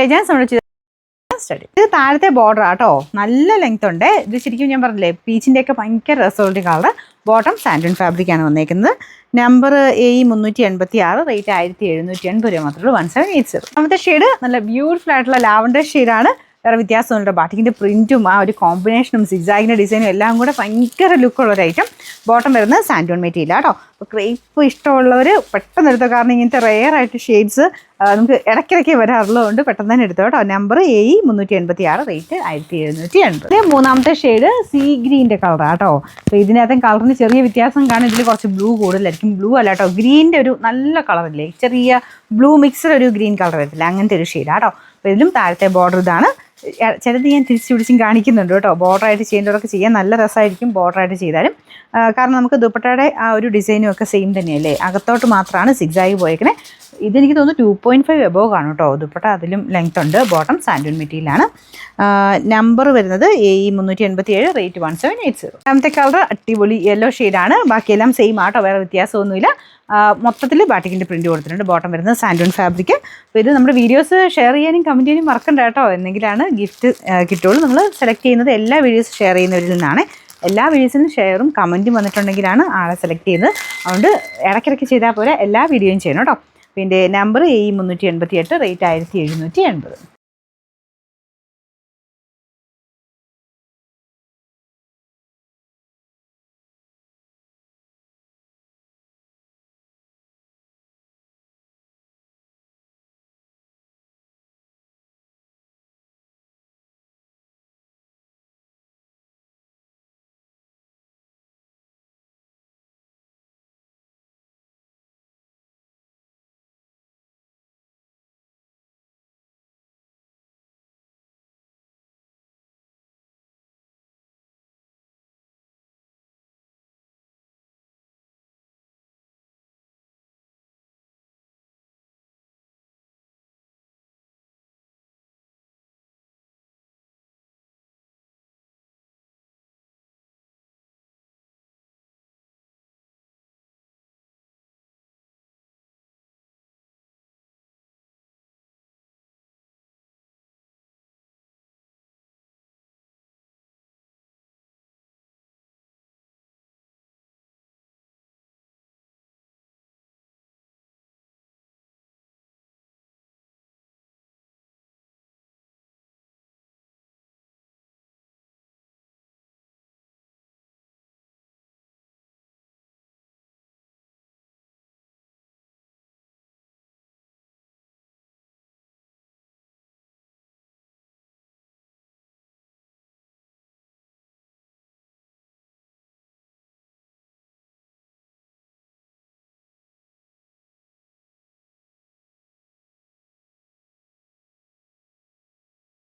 ഞാൻ സ്റ്റഡി. ഇത് താഴത്തെ ബോർഡർ ആട്ടോ, നല്ല ലെങ്ത് ഉണ്ട്. ഇത് ശരിക്കും ഞാൻ പറഞ്ഞില്ലേ പീച്ചിൻ്റെ ഒക്കെ ഭയങ്കര രസമുള്ള കളർ. ബോട്ടം സാൻഡൂൺ ഫാബ്രിക് ആണ് വന്നേക്കുന്നത്. നമ്പർ AE386, റേറ്റ് 1780 രൂപ മാത്രമേ ഉള്ളൂ. 1780. രണ്ടാമത്തെ ഷെയ്ഡ് നല്ല ബ്യൂട്ടിഫുൾ ആയിട്ടുള്ള ലാവൻഡർ ഷെയ്ഡാണ്. വേറെ വ്യത്യാസമുണ്ട്. ബാറ്റിക്കിൻ്റെ പ്രിൻറ്റും ആ ഒരു കോമ്പിനേഷനും സിഗ്സാഗിൻ്റെ ഡിസൈനും എല്ലാം കൂടെ ഭയങ്കര ലുക്കുള്ള ഒരു ഐറ്റം. ബോട്ടം വരുന്നത് സാൻഡൂൺ മെറ്റീരിയൽ കേട്ടോ. അപ്പോൾ ക്രേപ്പ് ഇഷ്ടമുള്ളവർ പെട്ടെന്ന് എടുത്തോ, കാരണം ഇങ്ങനത്തെ റെയർ ആയിട്ട് ഷെയ്ഡ്സ് നമുക്ക് ഇടയ്ക്കിടയ്ക്ക് വരാറുള്ളതുകൊണ്ട് പെട്ടെന്ന് തന്നെ എടുത്തോ കേട്ടോ. Number AE386, rate 1780. മൂന്നാമത്തെ ഷെയ്ഡ് സീ ഗ്രീൻ്റെ കളറാണ് കേട്ടോ. അപ്പോൾ ഇതിനകത്തും കളറിന് ചെറിയ വ്യത്യാസം കാണും. ഇതിൽ കുറച്ച് ബ്ലൂ കൂടുതലായിരിക്കും. ബ്ലൂ അല്ല കേട്ടോ, ഗ്രീൻ്റെ ഒരു നല്ല കളറില്ലേ, ചെറിയ ബ്ലൂ മിക്സഡ് ഒരു ഗ്രീൻ കളർ വരത്തില്ല, അങ്ങനത്തെ ഒരു ഷെയ്ഡാണ് കേട്ടോ. അപ്പോൾ ഇതിലും താഴത്തെ ബോർഡർ ഇതാണ്. ചിലത് ഞാൻ തിരിച്ച് പിടിച്ചും കാണിക്കുന്നുണ്ട് കേട്ടോ. ബോർഡറായിട്ട് ചെയ്യേണ്ടവർക്ക് ചെയ്യാൻ നല്ല രസമായിരിക്കും ബോർഡറായിട്ട് ചെയ്താലും. കാരണം നമുക്ക് ദുപ്പട്ടയുടെ ആ ഒരു ഡിസൈനും ഒക്കെ സെയിം തന്നെയല്ലേ, അകത്തോട്ട് മാത്രമാണ് സിഗ്സാഗ് പോയേക്കണേ. ഇതെനിക്ക് തോന്നുന്നു 2.5 എബോവ് കാണും കേട്ടോ. ദുപ്പട്ട അതിലും ലെങ്ത് ഉണ്ട്. ബോട്ടം സാൻഡൂൺ മെറ്റീരിയലാണ്. നമ്പർ വരുന്നത് AE387, റേറ്റ് 1780. രണ്ടാമത്തെ കളർ അടിപൊളി യെല്ലോ ഷെയ്ഡാണ്. ബാക്കിയെല്ലാം സെയിം ആട്ടോ, വേറെ വ്യത്യാസമൊന്നുമില്ല. മൊത്തത്തിൽ ബാറ്റിക്കിൻ്റെ പ്രിൻറ്റ് കൊടുത്തിട്ടുണ്ട്. ബോട്ടം വരുന്നത് സാൻഡൂൺ ഫാബ്രിക്. അപ്പോൾ ഇത് നമ്മുടെ വീഡിയോസ് ഷെയർ ചെയ്യാനും കമൻറ്റ് ചെയ്യാനും മറക്കണ്ട കേട്ടോ, എന്നെങ്കിലാണ് ഗിഫ്റ്റ് കിട്ടുള്ളൂ. നമ്മൾ സെലക്ട് ചെയ്യുന്നത് എല്ലാ വീഡിയോസ് ഷെയർ ചെയ്യുന്നവരിൽ നിന്നാണ്. എല്ലാ വീഡിയോസിനും ഷെയറും കമൻറ്റും വന്നിട്ടുണ്ടെങ്കിലാണ് ആളെ സെലക്ട് ചെയ്യുന്നത്. അതുകൊണ്ട് ഇടയ്ക്കിടയ്ക്ക് ചെയ്താൽ പോലെ എല്ലാ വീഡിയോയും ചെയ്യണം കേട്ടോ. പിന്നെ നമ്പർ AE388, റേറ്റ് 1780.